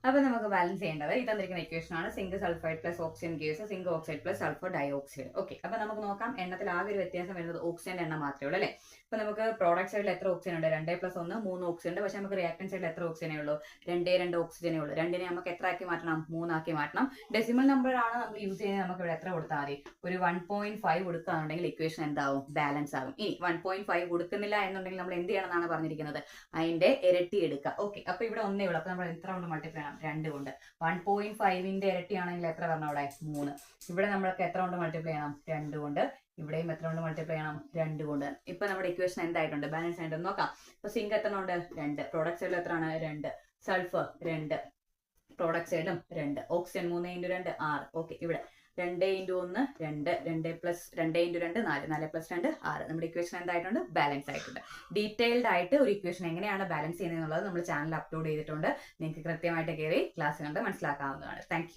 അപ്പൊ നമുക്ക് ബാലൻസ് ചെയ്യേണ്ടത് ഈ തന്നിരിക്കുന്ന ഇക്വേഷൻ ആണ്. Zinc sulphide plus oxygen gives zinc oxide plus sulphur dioxide. Okay, അപ്പൊ നമുക്ക് നോക്കാം. എണ്ണത്തിൽ ആകെ ഒരു വ്യത്യാസം വരുന്നത് ഓക്സിജന്റെ എണ്ണം മാത്രമേ ഉള്ളൂ അല്ലേ. അപ്പൊ നമുക്ക് പ്രോഡക്റ്റ് സൈഡിൽ എത്ര ഓക്സിജൻ ഉണ്ട്? 2+1 3 ഓക്സിജൻ ഉണ്ട്. പക്ഷെ നമുക്ക് റിയാക്ടൻ സൈഡിൽ എത്ര ഓക്സിജനേ ഉള്ളൂ? 2 ഓക്സിജനേ ഉള്ളൂ. 2 നമുക്ക് എത്ര ആക്കി മാറ്റണം? 3 ആക്കി മാറ്റണം. ഡെസിമൽ നമ്പർ ആണ് നമ്മൾ യൂസ് ചെയ്യുന്നത്. നമുക്ക് ഇവിടെ എത്ര കൊടുത്താൽ മതി? ഒരു 1.5 കൊടുക്കുകയാണെങ്കിൽ ഇക്വേഷൻ എന്താവും? ബാലൻസ് ആകും. ഇനി 1.5 കൊടുക്കുന്നില്ല എന്നുണ്ടെങ്കിൽ നമ്മൾ എന്ത് ചെയ്യണം എന്നാണ് പറഞ്ഞിരിക്കുന്നത്? അതിന്റെ ഇരട്ടി എടുക്കുക. ഓക്കെ, അപ്പൊ ഇവിടെ ഒന്നേ ഉള്ളൂ. അപ്പൊ നമ്മൾ എത്ര കൊണ്ട് മൾട്ടിപ്ലൈ ചെയ്യണം? 2 കൊണ്ട്. 1.5ന്റെ ഇരട്ടി ആണെങ്കിൽ എത്ര വരണം അവിടെ? 3. ഇവിടെ നമ്മൾക്ക് എത്ര കൊണ്ട് മൾട്ടിപ്ലൈ ചെയ്യണം? 2 കൊണ്ട്. ഇവിടെയും എത്ര കൊണ്ട് മൾട്ടിപ്ലൈ ചെയ്യണം? 2 കൊണ്ട്. ഇപ്പൊ നമ്മുടെ ഇക്വേഷൻ എന്തായിട്ടുണ്ട്? ബാലൻസ് ആയിട്ട് നോക്കാം. ഇപ്പൊ സിങ്ക് എത്ര ഉണ്ട്? 2. പ്രോഡക്റ്റ് സൈഡിൽ എത്രയാണ്? 2. സൾഫർ 2. പ്രോഡക്റ്റ് സൈഡും 2. ഓക്സിജൻ 3 × 2 6. ഓക്കെ, ഇവിടെ 2 × 1 2. 2 + 2 × 2 4. 4 + 2 6. നമ്മുടെ ഇക്വേഷൻ എന്തായിട്ടുണ്ട്? ബാലൻസ് ആയിട്ടുണ്ട്. ഡീറ്റെയിൽഡ് ആയിട്ട് ഒരു ഇക്വേഷൻ എങ്ങനെയാണ് ബാലൻസ് ചെയ്യുന്നത് എന്നുള്ളത് നമ്മൾ ചാനൽ അപ്ലോഡ് ചെയ്തിട്ടുണ്ട്. നിങ്ങൾക്ക് കൃത്യമായിട്ട് കയറി ക്ലാസ് കണ്ട് മനസ്സിലാക്കാവുന്നതാണ്. Thank you.